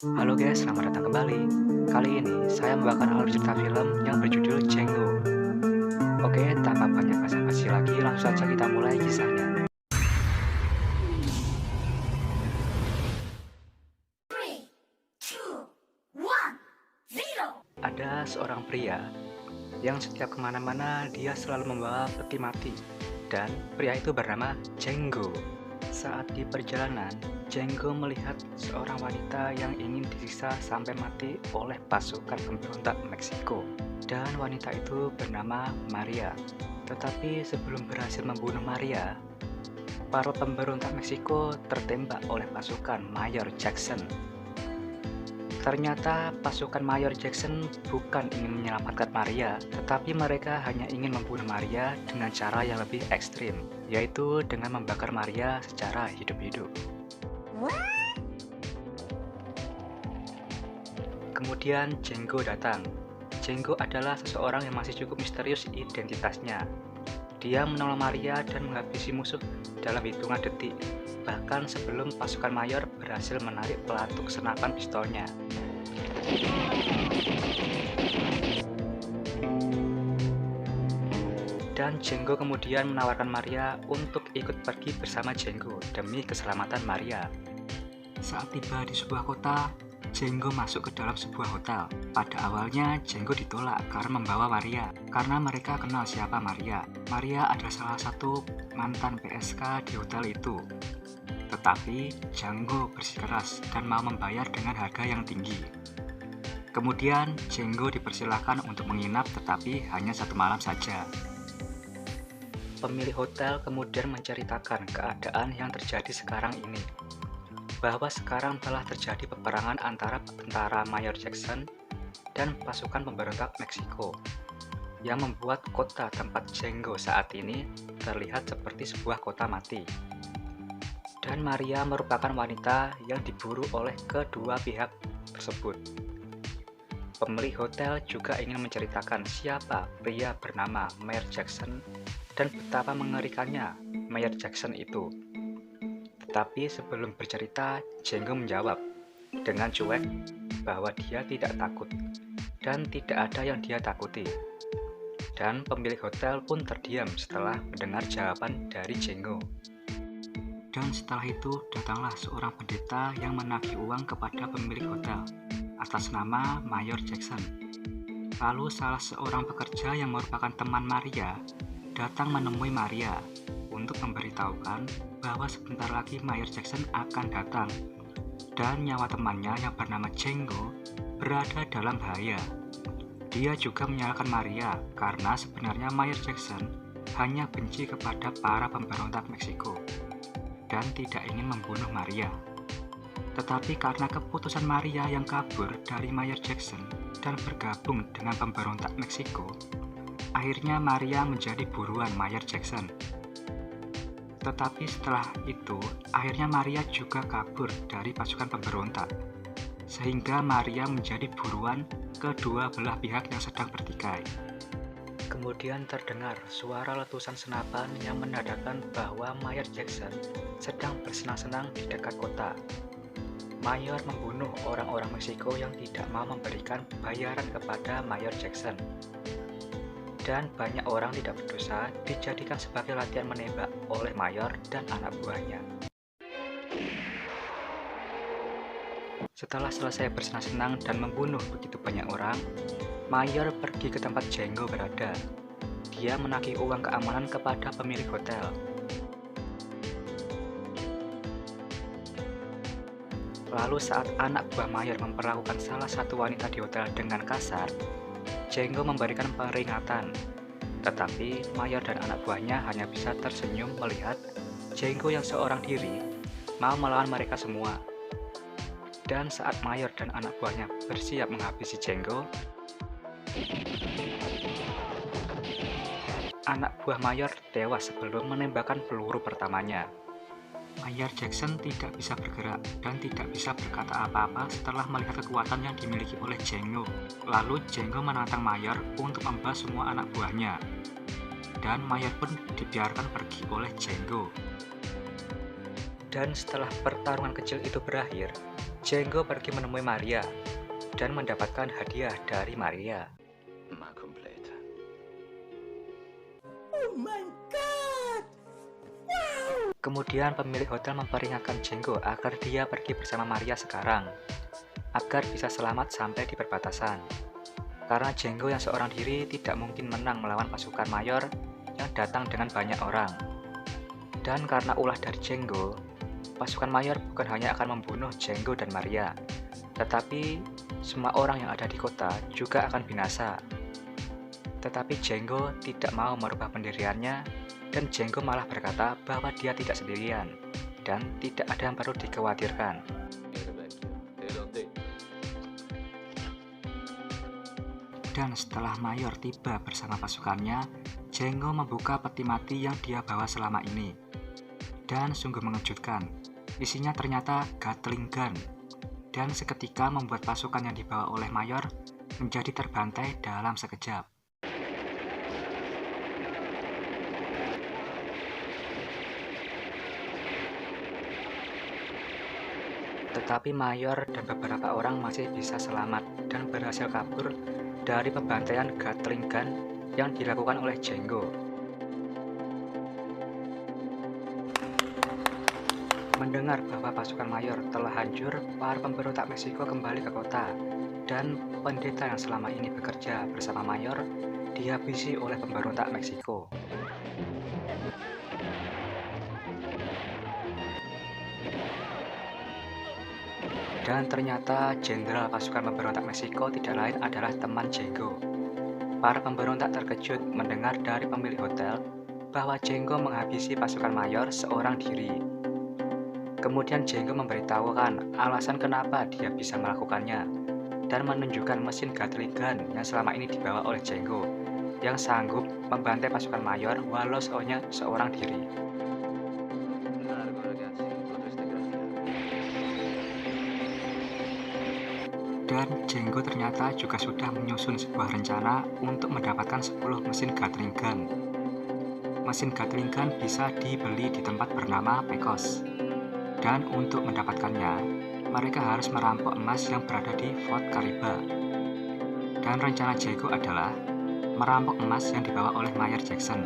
Halo guys, selamat datang kembali. Kali ini saya membawakan alur cerita film yang berjudul Django. Oke, tanpa banyak basa-basi lagi, langsung saja kita mulai kisahnya. Three, two, one, zero. Ada seorang pria yang setiap kemana-mana dia selalu membawa peti mati. Dan pria itu bernama Django. Saat di perjalanan, Django melihat seorang wanita yang ingin disiksa sampai mati oleh pasukan pemberontak Meksiko. Dan wanita itu bernama Maria. Tetapi sebelum berhasil membunuh Maria, para pemberontak Meksiko tertembak oleh pasukan Mayor Jackson. Ternyata pasukan Mayor Jackson bukan ingin menyelamatkan Maria, tetapi mereka hanya ingin membunuh Maria dengan cara yang lebih ekstrim, yaitu dengan membakar Maria secara hidup-hidup. Kemudian Django datang. Django adalah seseorang yang masih cukup misterius identitasnya. Dia menolong Maria dan menghabisi musuh dalam hitungan detik, bahkan sebelum pasukan Mayor berhasil menarik pelatuk senapan pistolnya. Dan Django kemudian menawarkan Maria untuk ikut pergi bersama Django demi keselamatan Maria. Saat tiba di sebuah kota, Django masuk ke dalam sebuah hotel. Pada awalnya, Django ditolak karena membawa Maria, karena mereka kenal siapa Maria. Maria adalah salah satu mantan PSK di hotel itu. Tetapi, Django bersikeras dan mau membayar dengan harga yang tinggi. Kemudian, Django dipersilahkan untuk menginap tetapi hanya 1 malam saja. Pemilik hotel kemudian menceritakan keadaan yang terjadi sekarang ini, bahwa sekarang telah terjadi peperangan antara tentara Mayor Jackson dan pasukan pemberontak Meksiko, yang membuat kota tempat Django saat ini terlihat seperti sebuah kota mati. Dan Maria merupakan wanita yang diburu oleh kedua pihak tersebut. Pemilik hotel juga ingin menceritakan siapa pria bernama Mayor Jackson dan betapa mengerikannya Mayor Jackson itu. Tetapi sebelum bercerita, Django menjawab dengan cuek bahwa dia tidak takut dan tidak ada yang dia takuti. Dan pemilik hotel pun terdiam setelah mendengar jawaban dari Django. Dan setelah itu datanglah seorang pendeta yang menagih uang kepada pemilik hotel atas nama Mayor Jackson. Lalu salah seorang pekerja yang merupakan teman Maria datang menemui Maria untuk memberitahukan bahwa sebentar lagi Mayor Jackson akan datang dan nyawa temannya yang bernama Django berada dalam bahaya. Dia juga menyalahkan Maria karena sebenarnya Mayor Jackson hanya benci kepada para pemberontak Meksiko dan tidak ingin membunuh Maria. Tetapi karena keputusan Maria yang kabur dari Mayor Jackson dan bergabung dengan pemberontak Meksiko, akhirnya Maria menjadi buruan Mayor Jackson. Tetapi setelah itu, akhirnya Maria juga kabur dari pasukan pemberontak, sehingga Maria menjadi buruan kedua belah pihak yang sedang bertikai. Kemudian terdengar suara letusan senapan yang menandakan bahwa Mayor Jackson sedang bersenang-senang di dekat kota. Mayor membunuh orang-orang Meksiko yang tidak mau memberikan bayaran kepada Mayor Jackson. Dan banyak orang tidak berdosa dijadikan sebagai latihan menembak oleh Mayor dan anak buahnya. Setelah selesai bersenang-senang dan membunuh begitu banyak orang, Mayor pergi ke tempat Django berada. Dia menagih uang keamanan kepada pemilik hotel. Lalu saat anak buah Mayor memperlakukan salah satu wanita di hotel dengan kasar, Django memberikan peringatan. Tetapi Mayor dan anak buahnya hanya bisa tersenyum melihat Django yang seorang diri mau melawan mereka semua. Dan saat Mayor dan anak buahnya bersiap menghabisi Django, anak buah Mayor tewas sebelum menembakkan peluru pertamanya. Mayor Jackson tidak bisa bergerak dan tidak bisa berkata apa-apa setelah melihat kekuatan yang dimiliki oleh Django. Lalu Django menantang Mayor untuk membawa semua anak buahnya. Dan Mayor pun dibiarkan pergi oleh Django. Dan setelah pertarungan kecil itu berakhir, Django pergi menemui Maria dan mendapatkan hadiah dari Maria. Ma completa. Kemudian pemilik hotel memperingatkan Django agar dia pergi bersama Maria sekarang, agar bisa selamat sampai di perbatasan. Karena Django yang seorang diri tidak mungkin menang melawan pasukan mayor yang datang dengan banyak orang. Dan karena ulah dari Django, pasukan mayor bukan hanya akan membunuh Django dan Maria, tetapi semua orang yang ada di kota juga akan binasa. Tetapi Django tidak mau merubah pendiriannya, dan Django malah berkata bahwa dia tidak sendirian dan tidak ada yang perlu dikhawatirkan. Dan setelah Mayor tiba bersama pasukannya, Django membuka peti mati yang dia bawa selama ini. Dan sungguh mengejutkan, isinya ternyata Gatling gun, dan seketika membuat pasukan yang dibawa oleh Mayor menjadi terbantai dalam sekejap. Tetapi Mayor dan beberapa orang masih bisa selamat dan berhasil kabur dari pembantaian Gatling gun yang dilakukan oleh Django. Mendengar bahwa pasukan Mayor telah hancur, para pemberontak Meksiko kembali ke kota, dan pendeta yang selama ini bekerja bersama Mayor dihabisi oleh pemberontak Meksiko. Dan ternyata jenderal pasukan pemberontak Meksiko tidak lain adalah teman Django. Para pemberontak terkejut mendengar dari pemilik hotel bahwa Django menghabisi pasukan Mayor seorang diri. Kemudian Django memberitahukan alasan kenapa dia bisa melakukannya dan menunjukkan mesin Gatling gun yang selama ini dibawa oleh Django yang sanggup membantai pasukan Mayor walau hanya seorang diri. Dan Django ternyata juga sudah menyusun sebuah rencana untuk mendapatkan 10 mesin Gatling gun. Mesin Gatling gun bisa dibeli di tempat bernama Pecos. Dan untuk mendapatkannya, mereka harus merampok emas yang berada di Fort Cariba. Dan rencana Django adalah merampok emas yang dibawa oleh Mayor Jackson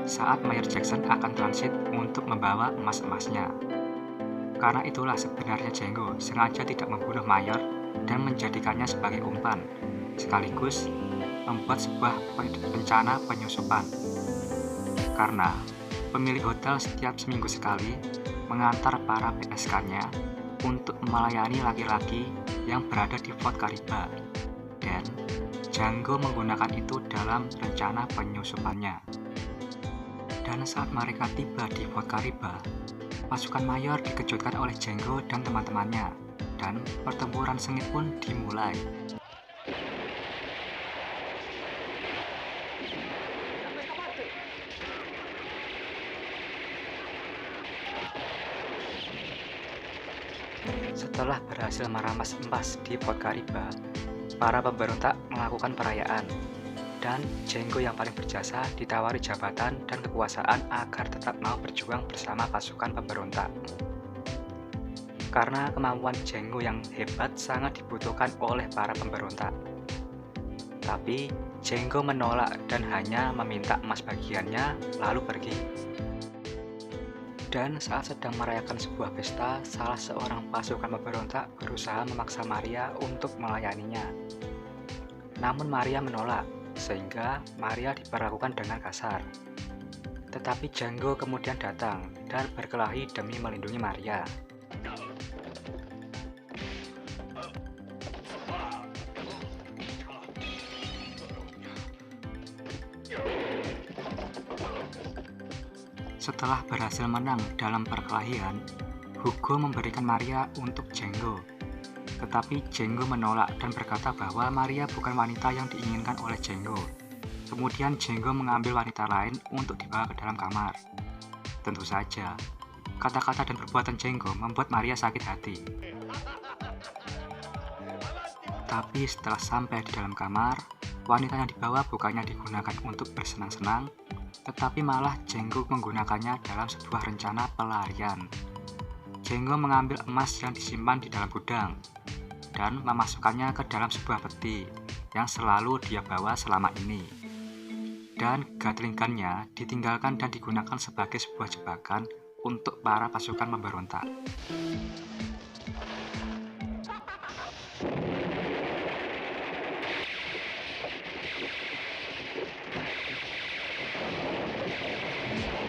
saat Mayor Jackson akan transit untuk membawa emas-emasnya. Karena itulah sebenarnya Django sengaja tidak membunuh Mayor dan menjadikannya sebagai umpan, sekaligus membuat sebuah rencana penyusupan. Karena pemilik hotel setiap seminggu sekali mengantar para PSK-nya untuk melayani laki-laki yang berada di Fort Cariba, dan Django menggunakan itu dalam rencana penyusupannya. Dan saat mereka tiba di Fort Cariba, pasukan Mayor dikejutkan oleh Django dan teman-temannya, dan pertempuran sengit pun dimulai. Setelah berhasil merampas emas di Fort Cariba, para pemberontak melakukan perayaan, dan Django yang paling berjasa ditawari jabatan dan kekuasaan agar tetap mau berjuang bersama pasukan pemberontak. Karena kemampuan Django yang hebat sangat dibutuhkan oleh para pemberontak. Tapi Django menolak dan hanya meminta emas bagiannya lalu pergi. Dan saat sedang merayakan sebuah pesta, salah seorang pasukan pemberontak berusaha memaksa Maria untuk melayaninya. Namun Maria menolak, sehingga Maria diperlakukan dengan kasar. Tetapi Django kemudian datang dan berkelahi demi melindungi Maria. Setelah berhasil menang dalam perkelahian, Hugo memberikan Maria untuk Django. Tetapi Django menolak dan berkata bahwa Maria bukan wanita yang diinginkan oleh Django. Kemudian Django mengambil wanita lain untuk dibawa ke dalam kamar. Tentu saja, kata-kata dan perbuatan Django membuat Maria sakit hati. Tapi setelah sampai di dalam kamar, wanita yang dibawa bukannya digunakan untuk bersenang-senang, tetapi malah Django menggunakannya dalam sebuah rencana pelarian. Jenggo mengambil emas yang disimpan di dalam gudang dan memasukkannya ke dalam sebuah peti yang selalu dia bawa selama ini. Dan Gatling gun-nya ditinggalkan dan digunakan sebagai sebuah jebakan untuk para pasukan pemberontak.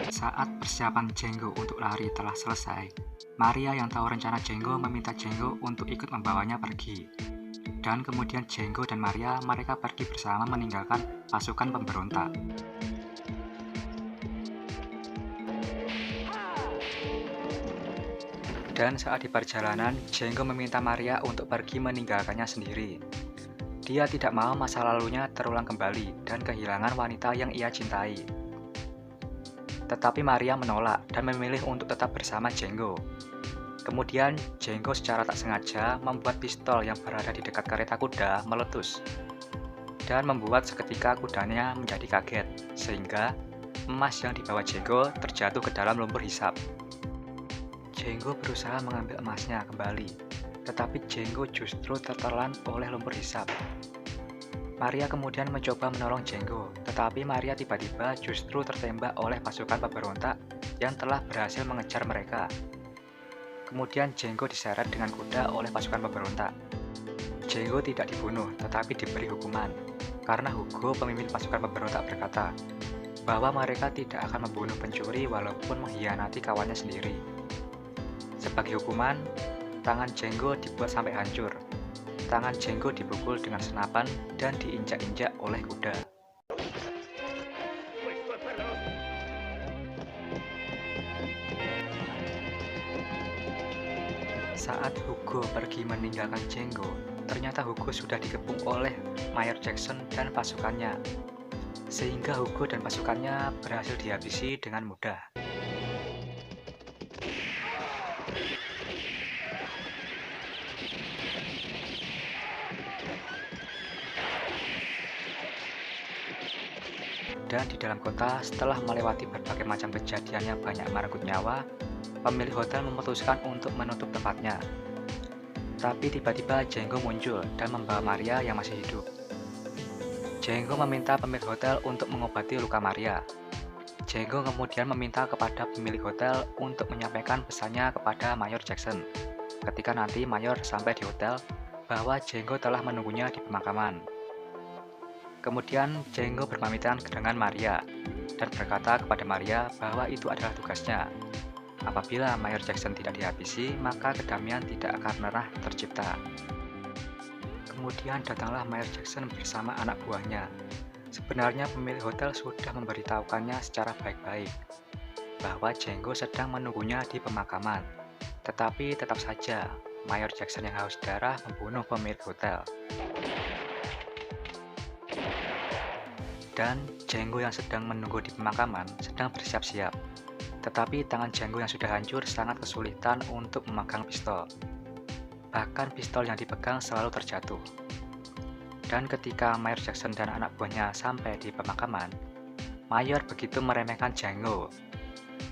Saat persiapan Jenggo untuk lari telah selesai, Maria yang tahu rencana Jenggo meminta Jenggo untuk ikut membawanya pergi. Dan kemudian Jenggo dan Maria mereka pergi bersama meninggalkan pasukan pemberontak. Dan saat di perjalanan, Jenggo meminta Maria untuk pergi meninggalkannya sendiri. Dia tidak mau masa lalunya terulang kembali dan kehilangan wanita yang ia cintai. Tetapi Maria menolak dan memilih untuk tetap bersama Jenggo. Kemudian, Jenggo secara tak sengaja membuat pistol yang berada di dekat kereta kuda meletus dan membuat seketika kudanya menjadi kaget, sehingga emas yang dibawa Jenggo terjatuh ke dalam lumpur hisap. Jenggo berusaha mengambil emasnya kembali, tetapi Jenggo justru tertelan oleh lumpur hisap. Maria kemudian mencoba menolong Jenggo, tetapi Maria tiba-tiba justru tertembak oleh pasukan pemberontak yang telah berhasil mengejar mereka. Kemudian Jenggo diseret dengan kuda oleh pasukan pemberontak. Jenggo tidak dibunuh, tetapi diberi hukuman, karena Hugo, pemimpin pasukan pemberontak, berkata bahwa mereka tidak akan membunuh pencuri walaupun mengkhianati kawannya sendiri. Sebagai hukuman, tangan Jenggo dibuat sampai hancur. Tangan Jenggo dipukul dengan senapan dan diinjak-injak oleh kuda. Saat Hugo pergi meninggalkan Jenggo, ternyata Hugo sudah dikepung oleh Mayor Jackson dan pasukannya, sehingga Hugo dan pasukannya berhasil dihabisi dengan mudah. Dan di dalam kota, setelah melewati berbagai macam kejadian yang banyak merenggut nyawa, pemilik hotel memutuskan untuk menutup tempatnya. Tapi tiba-tiba Jenggo muncul dan membawa Maria yang masih hidup. Jenggo meminta pemilik hotel untuk mengobati luka Maria. Jenggo kemudian meminta kepada pemilik hotel untuk menyampaikan pesannya kepada Mayor Jackson ketika nanti Mayor sampai di hotel bahwa Jenggo telah menunggunya di pemakaman. Kemudian Jenggo berpamitan dengan Maria dan berkata kepada Maria bahwa itu adalah tugasnya. Apabila Mayor Jackson tidak dihabisi, maka kedamaian tidak akan pernah tercipta. Kemudian datanglah Mayor Jackson bersama anak buahnya. Sebenarnya pemilik hotel sudah memberitahukannya secara baik-baik bahwa Jenggo sedang menunggunya di pemakaman. Tetapi tetap saja Mayor Jackson yang haus darah membunuh pemilik hotel. Dan Jenggo yang sedang menunggu di pemakaman sedang bersiap-siap. Tetapi tangan Jenggo yang sudah hancur sangat kesulitan untuk memegang pistol. Bahkan pistol yang dipegang selalu terjatuh. Dan ketika Mayor Jackson dan anak buahnya sampai di pemakaman, Mayor begitu meremehkan Jenggo.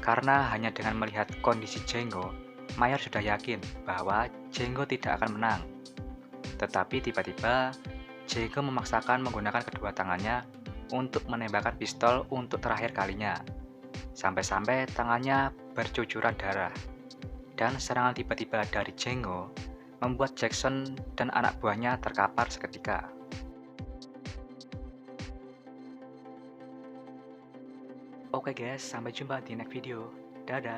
Karena hanya dengan melihat kondisi Jenggo, Mayor sudah yakin bahwa Jenggo tidak akan menang. Tetapi tiba-tiba, Jenggo memaksakan menggunakan kedua tangannya untuk menembakkan pistol untuk terakhir kalinya. Sampai-sampai tangannya bercucuran darah. Dan serangan tiba-tiba dari Jenggo membuat Jackson dan anak buahnya terkapar seketika. Oke guys, sampai jumpa di next video. Dadah.